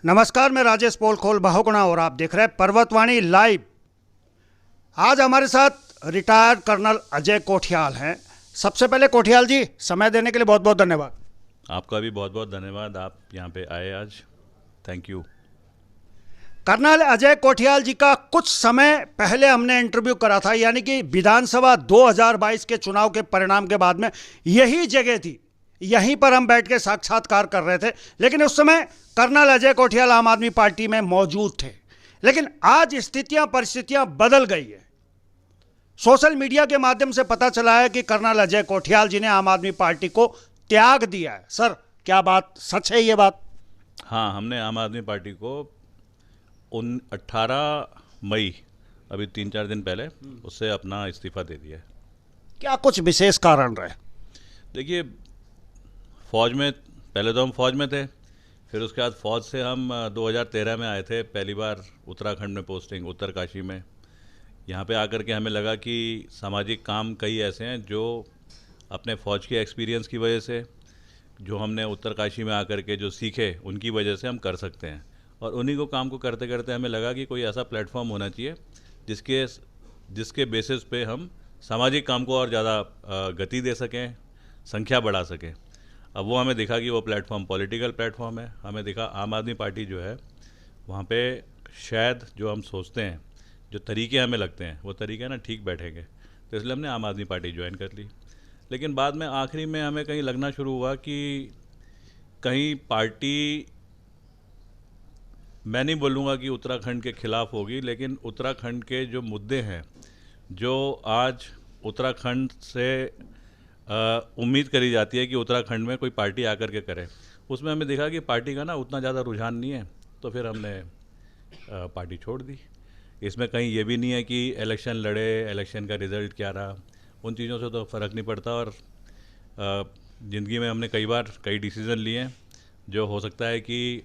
नमस्कार, मैं राजेश पोलखोल बहुगुणा और आप देख रहे हैं पर्वतवाणी लाइव। आज हमारे साथ रिटायर्ड कर्नल अजय कोठियाल हैं। सबसे पहले कोठियाल जी, समय देने के लिए बहुत बहुत धन्यवाद। आपका भी बहुत बहुत धन्यवाद, आप यहाँ पे आए आज। Thank you. Colonel Ajay Kothiyal ji का कुछ समय पहले हमने इंटरव्यू करा था, यानी कि विधानसभा 2022 के चुनाव के परिणाम के बाद में यही जगह थी, यहीं पर हम बैठ के साक्षात्कार कर रहे थे। लेकिन उस समय कर्नल अजय कोठियाल आम आदमी पार्टी में मौजूद थे। लेकिन आज स्थितियां परिस्थितियां बदल गई है। सोशल मीडिया के माध्यम से पता चला है कि कर्नल अजय कोठियाल जी ने आम आदमी पार्टी को त्याग दिया है। सर, क्या बात सच है ये बात? हाँ, हमने आम आदमी पार्टी को 18 मई, अभी 3-4 दिन पहले, उससे अपना इस्तीफा दे दिया है। क्या कुछ विशेष कारण रहे? देखिए, फौज में पहले तो हम फौज में थे, फिर उसके बाद फौज से हम 2013 में आए थे। पहली बार उत्तराखंड में पोस्टिंग, उत्तरकाशी में। यहाँ पे आकर के हमें लगा कि सामाजिक काम कई ऐसे हैं जो अपने फ़ौज के एक्सपीरियंस की वजह से, जो हमने उत्तरकाशी में आकर के जो सीखे, उनकी वजह से हम कर सकते हैं। और उन्हीं को काम को करते करते हमें लगा कि कोई ऐसा प्लेटफॉर्म होना चाहिए जिसके बेसिस पे हम सामाजिक काम को और ज़्यादा गति दे सकें, संख्या बढ़ा सकें। अब वो हमें दिखा कि वो प्लेटफॉर्म पॉलिटिकल प्लेटफॉर्म है। हमें दिखा आम आदमी पार्टी जो है, वहाँ पे शायद जो हम सोचते हैं, जो तरीके हमें लगते हैं, वो तरीके ना ठीक बैठेंगे। तो इसलिए हमने आम आदमी पार्टी ज्वाइन कर ली। लेकिन बाद में आखिरी में हमें कहीं लगना शुरू हुआ कि कहीं पार्टी, मैं नहीं बोलूँगा कि उत्तराखंड के खिलाफ होगी, लेकिन उत्तराखंड के जो मुद्दे हैं, जो आज उत्तराखंड से उम्मीद करी जाती है कि उत्तराखंड में कोई पार्टी आकर के करे, उसमें हमें देखा कि पार्टी का ना उतना ज़्यादा रुझान नहीं है। तो फिर हमने पार्टी छोड़ दी। इसमें कहीं ये भी नहीं है कि इलेक्शन लड़े, इलेक्शन का रिज़ल्ट क्या रहा, उन चीज़ों से तो फ़र्क नहीं पड़ता। और ज़िंदगी में हमने कई बार कई डिसीज़न लिए हैं, जो हो सकता है कि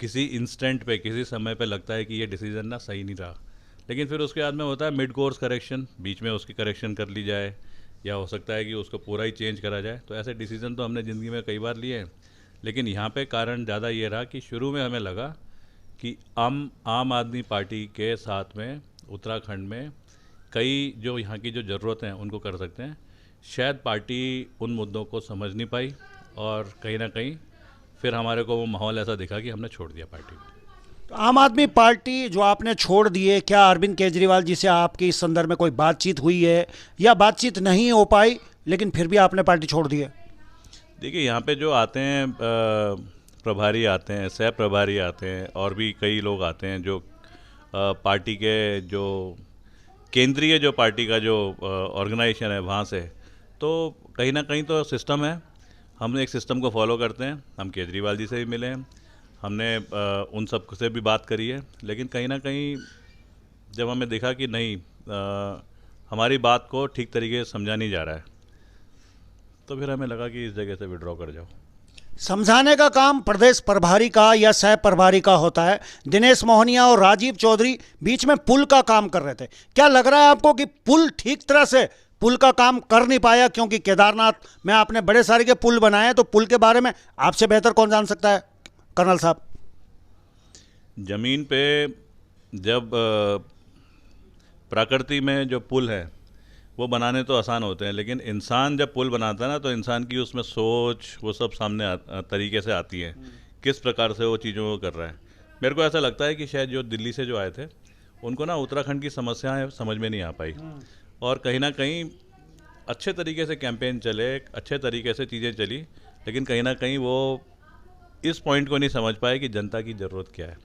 किसी इंस्टेंट पे, किसी समय पे लगता है कि ये डिसीज़न ना सही नहीं रहा, लेकिन फिर उसके बाद में होता है मिड कोर्स करेक्शन, बीच में उसकी करेक्शन कर ली जाए, या हो सकता है कि उसको पूरा ही चेंज करा जाए। तो ऐसे डिसीज़न तो हमने ज़िंदगी में कई बार लिए हैं। लेकिन यहाँ पे कारण ज़्यादा ये रहा कि शुरू में हमें लगा कि आम आदमी पार्टी के साथ में उत्तराखंड में कई जो यहाँ की जो ज़रूरतें हैं उनको कर सकते हैं। शायद पार्टी उन मुद्दों को समझ नहीं पाई, और कहीं ना कहीं फिर हमारे को वो माहौल ऐसा दिखा कि हमने छोड़ दिया पार्टी को। तो आम आदमी पार्टी जो आपने छोड़ दी है, क्या अरविंद केजरीवाल जी से आपकी इस संदर्भ में कोई बातचीत हुई है, या बातचीत नहीं हो पाई लेकिन फिर भी आपने पार्टी छोड़ दी है? देखिए, यहाँ पे जो आते हैं प्रभारी आते हैं, सह प्रभारी आते हैं, और भी कई लोग आते हैं जो पार्टी के जो केंद्रीय जो पार्टी का जो ऑर्गेनाइजेशन है वहाँ से। तो कहीं ना कहीं तो सिस्टम है, हम एक सिस्टम को फॉलो करते हैं। हम केजरीवाल जी से भी मिले हैं, हमने उन सब से भी बात करी है, लेकिन कहीं ना कहीं जब हमें देखा कि नहीं, हमारी बात को ठीक तरीके से समझा नहीं जा रहा है, तो फिर हमें लगा कि इस जगह से विड्रॉ कर जाओ। समझाने का काम प्रदेश प्रभारी का या सह प्रभारी का होता है। दिनेश मोहनिया और राजीव चौधरी बीच में पुल का काम कर रहे थे। क्या लग रहा है आपको कि पुल ठीक तरह से पुल का काम कर नहीं पाया? क्योंकि केदारनाथ में आपने बड़े सारे के पुल बनाए हैं, तो पुल के बारे में आपसे बेहतर कौन जान सकता है कर्नल साहब? ज़मीन पे जब प्रकृति में जो पुल है वो बनाने तो आसान होते हैं, लेकिन इंसान जब पुल बनाता है ना, तो इंसान की उसमें सोच वो सब सामने तरीके से आती है, किस प्रकार से वो चीज़ों को कर रहा है। मेरे को ऐसा लगता है कि शायद जो दिल्ली से जो आए थे, उनको ना उत्तराखंड की समस्याएं समझ में नहीं आ पाई, और कहीं ना कहीं अच्छे तरीके से कैंपेन चले, अच्छे तरीके से चीज़ें चली, लेकिन कहीं ना कहीं वो इस पॉइंट को नहीं समझ पाए कि जनता की ज़रूरत क्या है,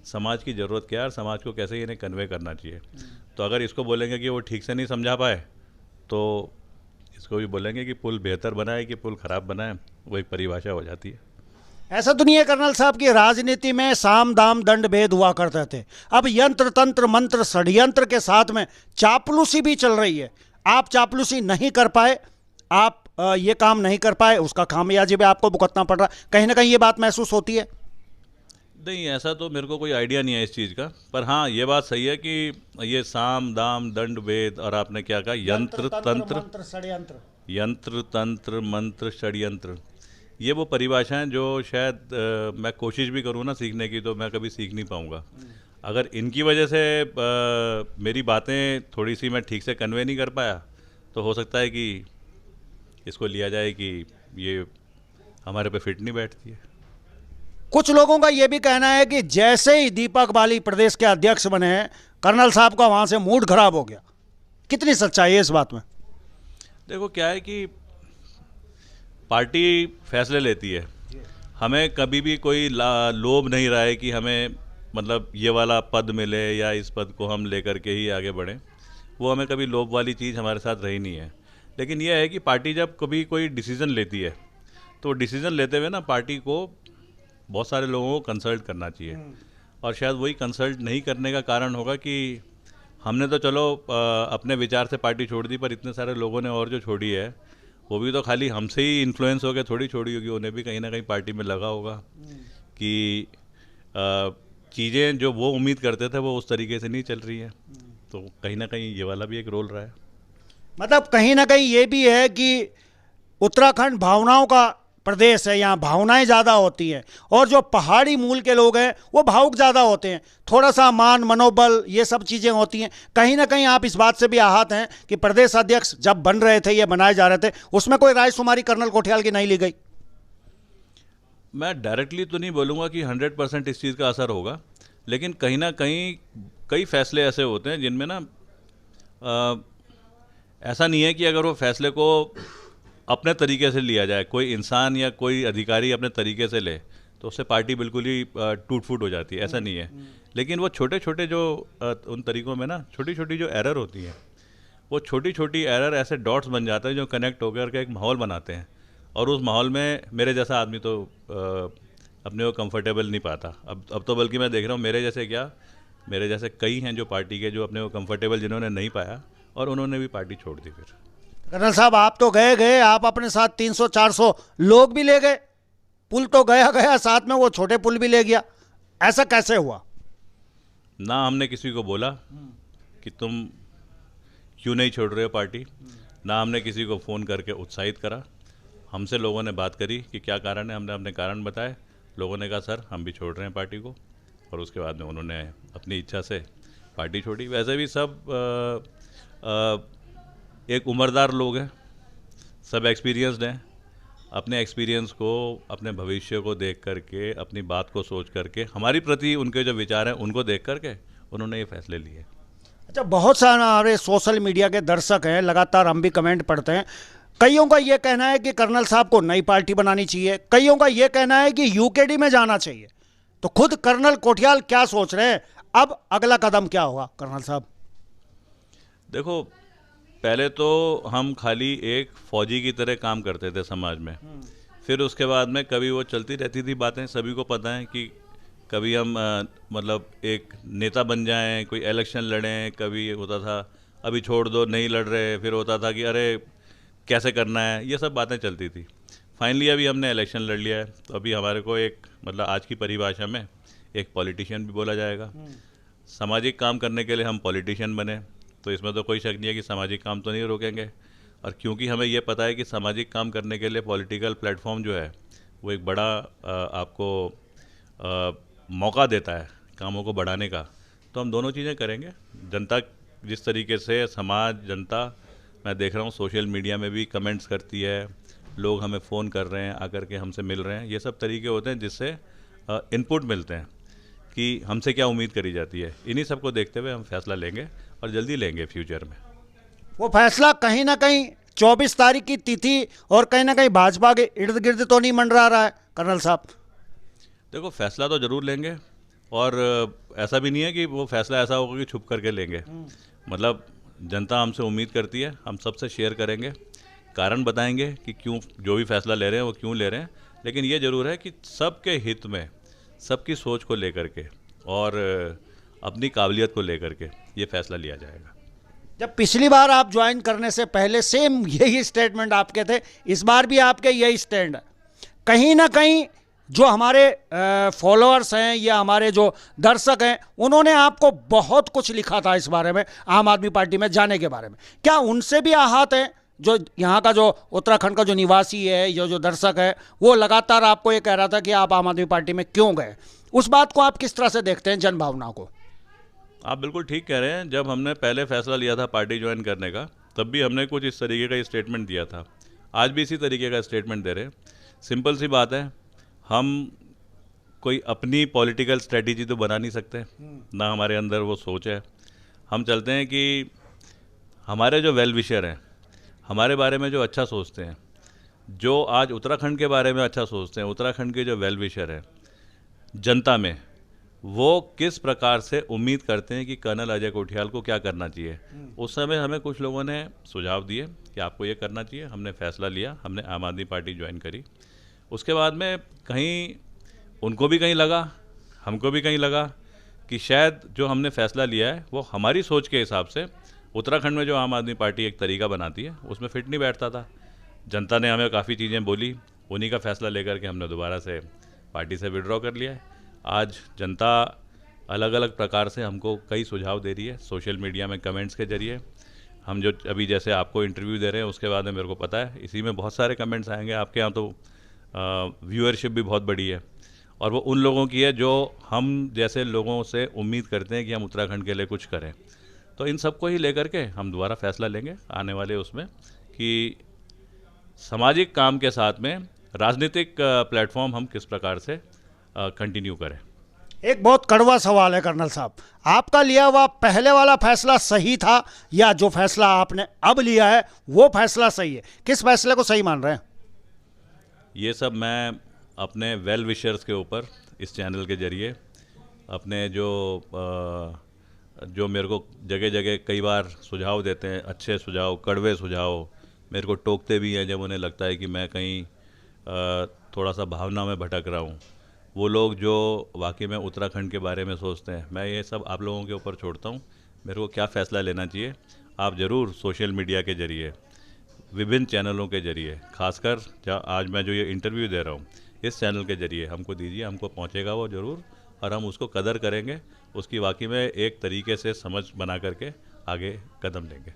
समाज की ज़रूरत क्या है, और समाज को कैसे इन्हें कन्वे करना चाहिए। तो अगर इसको बोलेंगे कि वो ठीक से नहीं समझा पाए, तो इसको भी बोलेंगे कि पुल बेहतर बनाए कि पुल ख़राब बनाए, वो एक परिभाषा हो जाती है। ऐसा तो नहीं है कर्नल साहब की राजनीति में साम दाम दंड भेद हुआ करते थे, अब यंत्र तंत्र मंत्र षड्यंत्र के साथ में चापलूसी भी चल रही है। आप चापलूसी नहीं कर पाए, आप ये काम नहीं कर पाए, उसका खामियाजी भी आपको भुगतना पड़ रहा, कहीं ना कहीं ये बात महसूस होती है? नहीं, ऐसा तो मेरे को कोई आइडिया नहीं है इस चीज़ का, पर हाँ ये बात सही है कि ये साम दाम दंड भेद, और आपने क्या कहा, यंत्र तंत्र षड्यंत्र, यंत्र तंत्र मंत्र षड्यंत्र, ये वो परिभाषाएं जो शायद मैं कोशिश भी करूँ ना सीखने की तो मैं कभी सीख नहीं पाऊँगा। अगर इनकी वजह से मेरी बातें थोड़ी सी मैं ठीक से कन्वे नहीं कर पाया तो हो सकता है कि इसको लिया जाए कि ये हमारे पे फिट नहीं बैठती है। कुछ लोगों का यह भी कहना है कि जैसे ही दीपक बाली प्रदेश के अध्यक्ष बने हैं, कर्नल साहब का वहां से मूड खराब हो गया। कितनी सच्चाई है इस बात में? देखो क्या है कि पार्टी फैसले लेती है, हमें कभी भी कोई लोभ नहीं रहा है कि हमें मतलब ये वाला पद मिले या इस पद को हम लेकर के ही आगे बढ़ें। वो हमें कभी लोभ वाली चीज़ हमारे साथ रही नहीं है। लेकिन यह है कि पार्टी जब कभी कोई डिसीज़न लेती है तो डिसीज़न लेते हुए ना पार्टी को बहुत सारे लोगों को कंसल्ट करना चाहिए। और शायद वही कंसल्ट नहीं करने का कारण होगा कि हमने तो चलो अपने विचार से पार्टी छोड़ दी, पर इतने सारे लोगों ने और जो छोड़ी है वो भी तो खाली हमसे ही इन्फ्लुएंस हो के थोड़ी छोड़ी होगी। उन्हें भी कहीं ना कहीं पार्टी में लगा होगा कि चीज़ें जो वो उम्मीद करते थे वो उस तरीके से नहीं चल रही है। तो कहीं ना कहीं ये वाला भी एक रोल रहा है। मतलब कहीं ना कहीं ये भी है कि उत्तराखंड भावनाओं का प्रदेश है, यहाँ भावनाएं ज़्यादा होती हैं और जो पहाड़ी मूल के लोग हैं वो भावुक ज़्यादा होते हैं। थोड़ा सा मान, मनोबल, ये सब चीज़ें होती हैं। कहीं ना कहीं आप इस बात से भी आहत हैं कि प्रदेश अध्यक्ष जब बन रहे थे, ये बनाए जा रहे थे, उसमें कोई रायशुमारी कर्नल कोठियाल की नहीं ली गई? मैं डायरेक्टली तो नहीं बोलूँगा कि 100% इस चीज़ का असर होगा, लेकिन कहीं ना कहीं कई फैसले ऐसे होते हैं जिनमें ना ऐसा नहीं है कि अगर वो फैसले को अपने तरीके से लिया जाए, कोई इंसान या कोई अधिकारी अपने तरीके से ले तो उससे पार्टी बिल्कुल ही टूट फूट हो जाती है। ऐसा नहीं है। लेकिन वो छोटे छोटे जो उन तरीकों में ना छोटी छोटी जो एरर होती हैं, वो छोटी छोटी एरर ऐसे डॉट्स बन जाते हैं जो कनेक्ट होकर के एक माहौल बनाते हैं। और उस माहौल में मेरे जैसा आदमी तो अपने को कंफर्टेबल नहीं पाता। अब तो बल्कि मैं देख रहा हूँ मेरे जैसे कई हैं जो पार्टी के जो अपने को कंफर्टेबल जिन्होंने नहीं पाया और उन्होंने भी पार्टी छोड़ दी। फिर कर्नल साहब आप तो गए, आप अपने साथ 300-400 लोग भी ले गए, पुल तो गया, साथ में वो छोटे पुल भी ले गया। ऐसा कैसे हुआ? ना हमने किसी को बोला कि तुम क्यों नहीं छोड़ रहे हो पार्टी, ना हमने किसी को फ़ोन करके उत्साहित करा। हमसे लोगों ने बात करी कि क्या कारण है, हमने अपने कारण बताए। लोगों ने कहा सर हम भी छोड़ रहे हैं पार्टी को, और उसके बाद में उन्होंने अपनी इच्छा से पार्टी छोड़ी। वैसे भी सब एक उम्रदार लोग हैं, सब एक्सपीरियंसड हैं। अपने एक्सपीरियंस को, अपने भविष्य को देख करके, अपनी बात को सोच करके, हमारी प्रति उनके जो विचार हैं उनको देख करके उन्होंने ये फैसले लिए। अच्छा, बहुत सारे सोशल मीडिया के दर्शक हैं, लगातार हम भी कमेंट पढ़ते हैं। कईयों का ये कहना है कि कर्नल साहब को नई पार्टी बनानी चाहिए, कईयों का ये कहना है कि यूकेडी में जाना चाहिए। तो खुद कर्नल कोठियाल क्या सोच रहे हैं? अब अगला कदम क्या होगा कर्नल साहब? देखो, पहले तो हम खाली एक फौजी की तरह काम करते थे समाज में। फिर उसके बाद में कभी वो चलती रहती थी बातें, सभी को पता है कि कभी हम मतलब एक नेता बन जाएं, कोई इलेक्शन लड़ें, कभी होता था अभी छोड़ दो नहीं लड़ रहे, फिर होता था कि अरे कैसे करना है, ये सब बातें चलती थी। फाइनली अभी हमने इलेक्शन लड़ लिया है, तो अभी हमारे को एक मतलब आज की परिभाषा में एक पॉलिटिशियन भी बोला जाएगा। सामाजिक काम करने के लिए हम पॉलिटिशियन बने, तो इसमें तो कोई शक नहीं है कि सामाजिक काम तो नहीं रोकेंगे। और क्योंकि हमें ये पता है कि सामाजिक काम करने के लिए पॉलिटिकल प्लेटफॉर्म जो है वो एक बड़ा आपको मौका देता है कामों को बढ़ाने का, तो हम दोनों चीज़ें करेंगे। जनता जिस तरीके से जनता मैं देख रहा हूँ सोशल मीडिया में भी कमेंट्स करती है, लोग हमें फ़ोन कर रहे हैं, आकर के हमसे मिल रहे हैं, ये सब तरीके होते हैं जिससे इनपुट मिलते हैं कि हमसे क्या उम्मीद करी जाती है। इन्हीं सब को देखते हुए हम फैसला लेंगे और जल्दी लेंगे फ्यूचर में। वो फैसला कहीं ना कहीं 24 तारीख की तिथि और कहीं ना कहीं भाजपा के इर्द गिर्द तो नहीं मंडरा रहा है कर्नल साहब? देखो, फैसला तो ज़रूर लेंगे, और ऐसा भी नहीं है कि वो फैसला ऐसा होगा कि छुप करके लेंगे। मतलब जनता हमसे उम्मीद करती है, हम सबसे शेयर करेंगे, कारण बताएंगे कि क्यों जो भी फैसला ले रहे हैं वो क्यों ले रहे हैं। लेकिन ये ज़रूर है कि सबके हित में, सबकी सोच को लेकर के और अपनी काबिलियत को लेकर के ये फैसला लिया जाएगा। जब पिछली बार आप ज्वाइन करने से पहले सेम यही स्टेटमेंट आपके थे, इस बार भी आपके यही स्टैंड है। कहीं ना कहीं जो हमारे फॉलोअर्स हैं या हमारे जो दर्शक हैं, उन्होंने आपको बहुत कुछ लिखा था इस बारे में, आम आदमी पार्टी में जाने के बारे में। क्या उनसे भी आहत हैं जो यहाँ का जो उत्तराखंड का जो निवासी है, जो दर्शक है, वो लगातार आपको ये कह रहा था कि आप आम आदमी पार्टी में क्यों गए। उस बात को आप किस तरह से देखते हैं, जन भावना को? आप बिल्कुल ठीक कह रहे हैं। जब हमने पहले फैसला लिया था पार्टी ज्वाइन करने का, तब भी हमने कुछ इस तरीके का स्टेटमेंट दिया था। आज भी इसी तरीके का स्टेटमेंट दे रहे हैं। सिंपल सी बात है, हम कोई अपनी पॉलिटिकल स्ट्रेटजी तो बना नहीं सकते, ना हमारे अंदर वो सोच है। हम चलते हैं कि हमारे जो वेल विशर हैं, हमारे बारे में जो अच्छा सोचते हैं, जो आज उत्तराखंड के बारे में अच्छा सोचते हैं, उत्तराखंड के जो वेल विशर हैं जनता में, वो किस प्रकार से उम्मीद करते हैं कि कर्नल अजय कोठियाल को क्या करना चाहिए। उस समय हमें कुछ लोगों ने सुझाव दिए कि आपको ये करना चाहिए। हमने फैसला लिया, हमने आम आदमी पार्टी ज्वाइन करी। उसके बाद में कहीं उनको भी कहीं लगा, हमको भी कहीं लगा कि शायद जो हमने फैसला लिया है वो हमारी सोच के हिसाब से उत्तराखंड में जो आम आदमी पार्टी एक तरीका बनाती है उसमें फिट नहीं बैठता था। जनता ने हमें काफ़ी चीज़ें बोली, उन्हीं का फैसला लेकर के हमने दोबारा से पार्टी से विड्रॉ कर लिया है। आज जनता अलग अलग प्रकार से हमको कई सुझाव दे रही है, सोशल मीडिया में कमेंट्स के जरिए। हम जो अभी जैसे आपको इंटरव्यू दे रहे हैं, उसके बाद में मेरे को पता है इसी में बहुत सारे कमेंट्स आएंगे। आपके यहाँ तो व्यूअरशिप भी बहुत बड़ी है, और वो उन लोगों की है जो हम जैसे लोगों से उम्मीद करते हैं कि हम उत्तराखंड के लिए कुछ करें। तो इन सबको ही लेकर के हम दोबारा फैसला लेंगे आने वाले उसमें कि सामाजिक काम के साथ में राजनीतिक प्लेटफॉर्म हम किस प्रकार से कंटिन्यू करें। एक बहुत कड़वा सवाल है कर्नल साहब, आपका लिया हुआ पहले वाला फैसला सही था या जो फैसला आपने अब लिया है वो फैसला सही है? किस फैसले को सही मान रहे हैं? ये सब मैं अपने वेल विशर्स के ऊपर इस चैनल के जरिए, अपने जो मेरे को जगह जगह कई बार सुझाव देते हैं, अच्छे सुझाव, कड़वे सुझाव, मेरे को टोकते भी हैं जब उन्हें लगता है कि मैं कहीं थोड़ा सा भावना में भटक रहा हूँ। वो लोग जो वाकई में उत्तराखंड के बारे में सोचते हैं, मैं ये सब आप लोगों के ऊपर छोड़ता हूँ। मेरे को क्या फ़ैसला लेना चाहिए, आप ज़रूर सोशल मीडिया के ज़रिए, विभिन्न चैनलों के ज़रिए, खासकर जहाँ आज मैं जो ये इंटरव्यू दे रहा हूँ, इस चैनल के ज़रिए हमको दीजिए, हमको पहुँचेगा वो ज़रूर, और हम उसको कदर करेंगे, उसकी वाकई में एक तरीके से समझ बना करके आगे कदम लेंगे।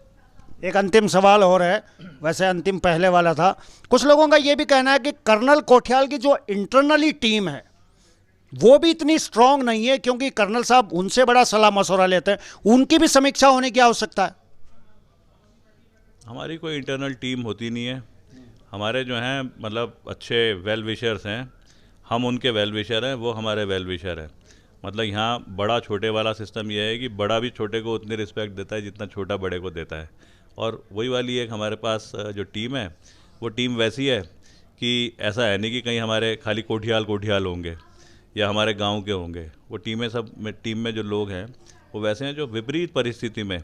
एक अंतिम सवाल और है, वैसे अंतिम पहले वाला था। कुछ लोगों का ये भी कहना है कि कर्नल कोठियाल की जो इंटरनली टीम है वो भी इतनी स्ट्रांग नहीं है, क्योंकि कर्नल साहब उनसे बड़ा सलाह मशवरा लेते हैं, उनकी भी समीक्षा होने की आवश्यकता है। हमारी कोई इंटरनल टीम होती नहीं है। हमारे जो हैं मतलब अच्छे वेल विशर्स हैं, हम उनके वेल विशर हैं, वो हमारे वेल विशर हैं। मतलब यहाँ बड़ा छोटे वाला सिस्टम ये है कि बड़ा भी छोटे को उतनी रिस्पेक्ट देता है जितना छोटा बड़े को देता है। और वही वाली एक हमारे पास जो टीम है, वो टीम वैसी है कि ऐसा है नहीं कि कहीं हमारे खाली कोठियाल होंगे या हमारे गांव के होंगे। वो टीम में जो लोग हैं वो वैसे हैं जो विपरीत परिस्थिति में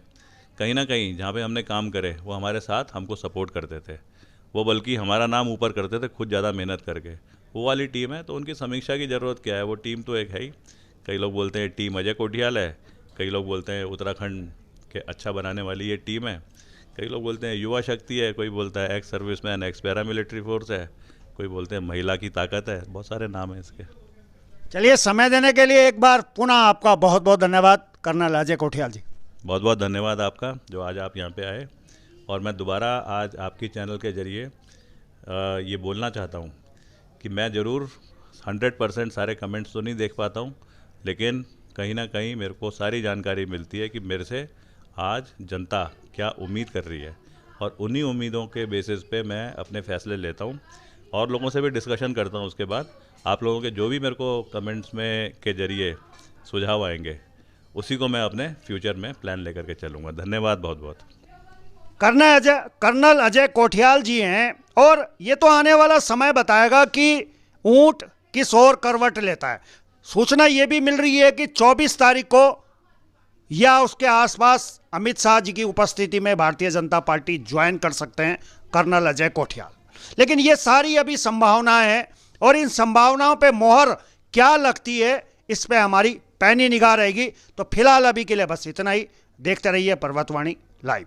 कहीं ना कहीं जहाँ पे हमने काम करे वो हमारे साथ हमको सपोर्ट करते थे। वो बल्कि हमारा नाम ऊपर करते थे खुद ज़्यादा मेहनत करके। वो वाली टीम है, तो उनकी समीक्षा की ज़रूरत क्या है। वो टीम तो एक है ही। कई लोग बोलते हैं टीम अजय कोठियाल है, कई लोग बोलते हैं उत्तराखंड के अच्छा बनाने वाली ये टीम है, कई लोग बोलते हैं युवा शक्ति है, कोई बोलता है ex serviceman, x paramilitary force है, कोई बोलते हैं महिला की ताकत है। बहुत सारे नाम हैं इसके। चलिए, समय देने के लिए एक बार पुनः आपका बहुत बहुत धन्यवाद कर्नल अजय कोठियाल जी। बहुत बहुत धन्यवाद आपका जो आज आप यहाँ पे आए। और मैं दोबारा आज आपकी चैनल के ज़रिए ये बोलना चाहता हूँ कि मैं ज़रूर 100% सारे कमेंट्स तो नहीं देख पाता हूँ, लेकिन कहीं ना कहीं मेरे को सारी जानकारी मिलती है कि मेरे से आज जनता क्या उम्मीद कर रही है, और उन्हीं उम्मीदों के बेसिस पे मैं अपने फ़ैसले लेता हूँ और लोगों से भी डिस्कशन करता हूँ। उसके बाद आप लोगों के जो भी मेरे को कमेंट्स में के ज़रिए सुझाव आएंगे, उसी को मैं अपने फ्यूचर में प्लान लेकर के चलूँगा। धन्यवाद बहुत बहुत। कर्नल अजय कोठियाल जी हैं, और ये तो आने वाला समय बताएगा कि ऊंट किस ओर करवट लेता है। सूचना ये भी मिल रही है कि 24 तारीख को या उसके आसपास अमित शाह जी की उपस्थिति में भारतीय जनता पार्टी ज्वाइन कर सकते हैं कर्नल अजय कोठियाल। लेकिन ये सारी अभी संभावनाएं हैं, और इन संभावनाओं पे मोहर क्या लगती है इस पे हमारी पैनी निगाह रहेगी। तो फिलहाल अभी के लिए बस इतना ही। देखते रहिए पर्वतवाणी लाइव।